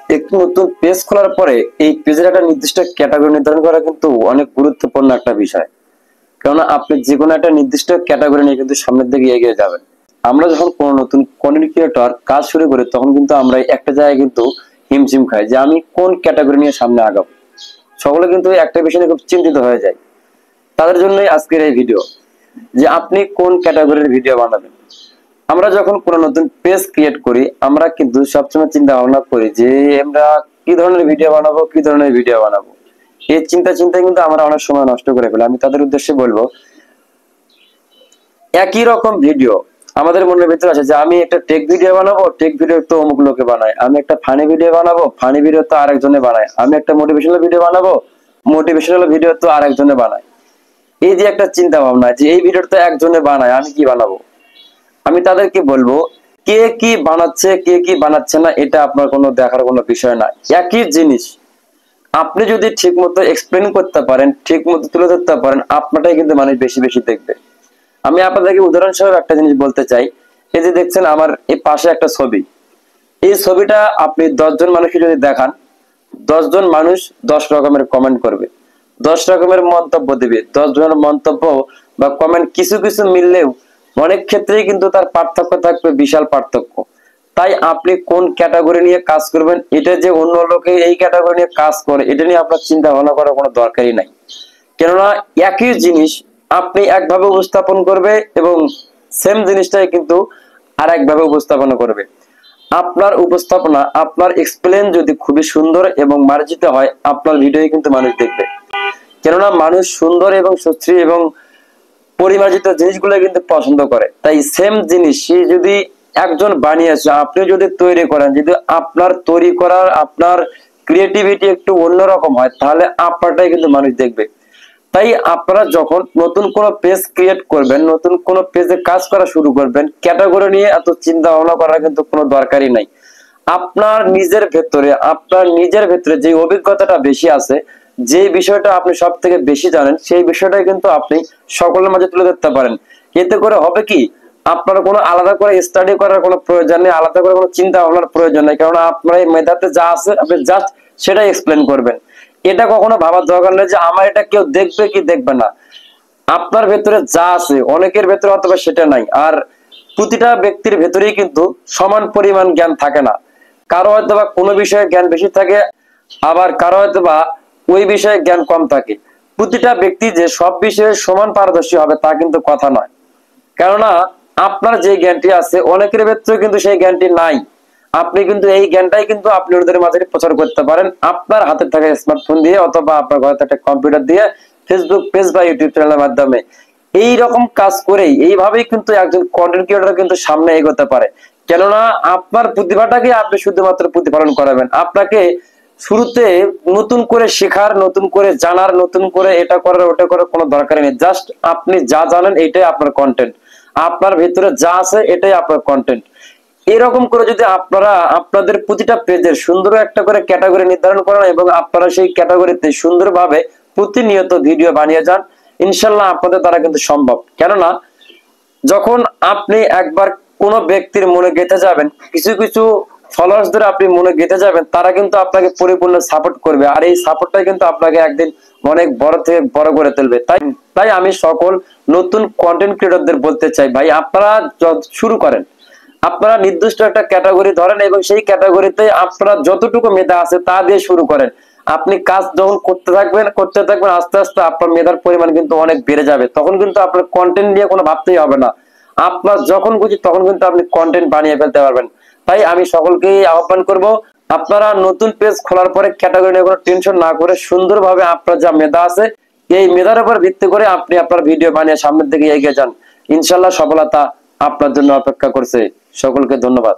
একটি নতুন পেজ খোলার পরে এই পেজের একটা নির্দিষ্ট ক্যাটাগরি নির্ধারণ করা কিন্তু অনেক গুরুত্বপূর্ণ একটা বিষয়। কেননা আপনি যে কোনো একটা নির্দিষ্ট ক্যাটাগরি নিয়ে কিন্তু সামনের দিকে এগিয়ে যাবেন। আমরা যখন কোনো নতুন কন্টেন্ট ক্রিয়েটর কাজ শুরু করি তখন কিন্তু আমরা একটা জায়গায় কিন্তু হিমশিম খাই যে আমি কোন ক্যাটাগরি নিয়ে সামনে আগাবো। সকলে কিন্তু একটা বিষয় নিয়ে খুব চিন্তিত হয়ে যায়। তাদের জন্যই আজকের এই ভিডিও, যে আপনি কোন ক্যাটাগরির ভিডিও বানাবেন। আমরা যখন কোনো নতুন পেজ ক্রিয়েট করি আমরা কিন্তু সবসময় চিন্তা ভাবনা করি যে আমরা কি ধরনের ভিডিও বানাবো এই চিন্তায় কিন্তু আমরা অনেক সময় নষ্ট করে ফেলি। আমি তাদের উদ্দেশ্যে বলবো, একই রকম ভিডিও আমাদের মনের ভিতরে আছে যে আমি একটা টেক ভিডিও বানাবো, টেক ভিডিও তো অমুক লোকে বানায়। আমি একটা ফানি ভিডিও বানাবো, ফানি ভিডিও তো আরেকজনে বানায়। আমি একটা মোটিভেশনাল ভিডিও বানাবো, মোটিভেশনাল ভিডিও তো আরেকজনে বানায়। এই যে একটা চিন্তা ভাবনা যে এই ভিডিওটা তো একজনে বানায়, আমি কি বানাবো। আমি তাদেরকে বলবো, কে কি বানাচ্ছে কে কি বানাচ্ছে না এটা আপনার কোনো দেখার কোনো বিষয় না। একই জিনিস আপনি যদি ঠিক মতো এক্সপ্লেন করতে পারেন, ঠিক মতো তুলে ধরতে পারেন, আপনারটাই কিন্তু মানুষ বেশি বেশি দেখবে। আমি আপনাদেরকে উদাহরণস্বরূপ একটা জিনিস বলতে চাই। এই যে দেখছেন আমার এই পাশে একটা ছবি, এই ছবিটা আপনি 10 জন মানুষকে যদি দেখান, 10 জন মানুষ 10 রকমের কমেন্ট করবে, 10 রকমের মন্তব্য দিবে। 10 জনের মন্তব্য বা কমেন্ট কিছু কিছু মিললেও অনেক ক্ষেত্রেই কিন্তু তার পার্থক্য থাকবে, বিশাল পার্থক্য। তাই আপনি কোন ক্যাটাগরি নিয়ে কাজ করবেন, এটা যে অন্য লোকে এই ক্যাটাগরি নিয়ে কাজ করে এটা নিয়ে আপনার চিন্তা ভাবনা করার কোনো দরকারই নাই। কেননা একই জিনিস আপনি একভাবে উপস্থাপন করবে এবং সেম জিনিসটাই কিন্তু আর একভাবে উপস্থাপনা করবে। আপনার উপস্থাপনা, আপনার এক্সপ্লেন যদি খুবই সুন্দর এবং মার্জিত হয়, আপনার ভিডিও কিন্তু মানুষ দেখবে। কেননা মানুষ সুন্দর এবং সুশ্রী এবং পরিমার্জিত জিনিসগুলো কিন্তু পছন্দ করে। তাই সেম জিনিস সে যদি একজন বানিয়েছে, আপনি যদি তৈরি করেন, যদি আপনার তৈরি করার আপনার ক্রিয়েটিভিটি একটু অন্যরকম হয়, তাহলে আপনারটাই কিন্তু মানুষ দেখবে। তাই আপনারা যখন নতুন কোনো পেজ ক্রিয়েট করবেন, নতুন কোনো পেজে কাজ করা শুরু করবেন, ক্যাটাগরি নিয়ে এত চিন্তা ভাবনা করার কিন্তু কোনো দরকারই নাই। আপনার নিজের ভেতরে যে অভিজ্ঞতাটা বেশি আছে, যে বিষয়টা আপনি সব থেকে বেশি জানেন, সেই বিষয়টাই কিন্তু আপনি সকলের মাঝে তুলে ধরতে পারেন। এতে করে হবে কি, আপনার কোনো আলাদা করে স্টাডি করার কোনো প্রয়োজন নেই, আলাদা করে কোনো চিন্তা ভাবনার প্রয়োজন নেই। কারণ আপনার এই মেধাতে যা আছে আপনি জাস্ট সেটাই এক্সপ্লেন করবেন। এটা কখনো ভাবার দরকার নেই যে আমার এটা কেউ দেখবে কি দেখবে না। আপনার ভেতরে যা আছে অনেকের ভেতরে অথবা সেটা নাই। আর প্রতিটা ব্যক্তির ভেতরেই কিন্তু সমান পরিমাণ জ্ঞান থাকে না। কারো হয়তো বা কোনো বিষয়ে জ্ঞান বেশি থাকে, আবার কারো হয়তো বা ওই বিষয়ে জ্ঞান কম থাকে। প্রতিটা ব্যক্তি যে সব বিষয়ে সমান পারদর্শী হবে তা কিন্তু কথা নয়। কেননা আপনার যে জ্ঞানটি আছে অনেকের ভেতরে কিন্তু সেই জ্ঞানটি নাই। আপনি কিন্তু এই জ্ঞানটাই কিন্তু আপনি ওদের মাঝে প্রচার করতে পারেন আপনার হাতে থাকা স্মার্টফোন দিয়ে, অথবা আপনার ঘরে থাকা কম্পিউটার দিয়ে, ফেসবুক পেজ বা ইউটিউব চ্যানেলের মাধ্যমে। এই রকম কাজ করেই এইভাবেই কিন্তু একজন কন্টেন্ট ক্রিয়েটর কিন্তু সামনে এগোতে পারে। কেননা আপনার প্রতিভাটাকে আপনি শুধুমাত্র প্রতিফলন করাবেন। আপনাকে শুরুতে নতুন করে শেখার, নতুন করে জানার, নতুন করে এটা করার ওটা করার কোনো দরকারই নেই। জাস্ট আপনি যা জানেন এটাই আপনার কন্টেন্ট, আপনার ভিতরে যা আছে এটাই আপনার কন্টেন্ট। এরকম করে যদি আপনারা আপনাদের প্রতিটা পেজের সুন্দর একটা করে ক্যাটাগরি নির্ধারণ করেন এবং আপনারা সেই ক্যাটাগরিতে সুন্দরভাবে প্রতিনিয়ত ভিডিও বানিয়ে যান, ইনশাল্লাহ আপনাদের দ্বারা কিন্তু সম্ভব। কেননা যখন আপনি একবার কোনো ব্যক্তির মনে গেঁথে যাবেন, কিছু কিছু ফলোয়ার্সদের আপনি মনে গেঁথে যাবেন, তারা কিন্তু আপনাকে পরিপূর্ণ সাপোর্ট করবে। আর এই সাপোর্টটাই কিন্তু আপনাকে একদিন অনেক বড় থেকে বড় করে তুলবে। তাই আমি সকল নতুন কন্টেন্ট ক্রিয়েটরদের বলতে চাই, ভাই আপনারা শুরু করেন, আপনারা নির্দিষ্ট একটা ক্যাটাগরি ধরেন এবং সেই ক্যাটাগরিতে আপনারা যতটুকু মেধা আছে তা দিয়ে শুরু করেন। আপনি কাজ যখন করতে থাকবেন আস্তে আস্তে আপনার মেধার পরিমাণ কিন্তু অনেক বেড়ে যাবে। তখন কিন্তু আপনার কন্টেন্ট নিয়ে কোনো ভাবতেই হবে না। আপনার যখন খুশি তখন কিন্তু আপনি কন্টেন্ট বানিয়ে ফেলতে পারবেন। তাই আমি সকলকেই আহ্বান করব, আপনারা নতুন পেজ খোলার পরে ক্যাটাগরি নিয়ে কোনো টেনশন না করে সুন্দরভাবে আপনার যা মেধা আছে এই মেধার উপর ভিত্তি করে আপনি আপনার ভিডিও বানিয়ে সামনের দিকে এগিয়ে যান। ইনশাল্লাহ সফলতা আপনার জন্য অপেক্ষা করছে। সকলকে ধন্যবাদ।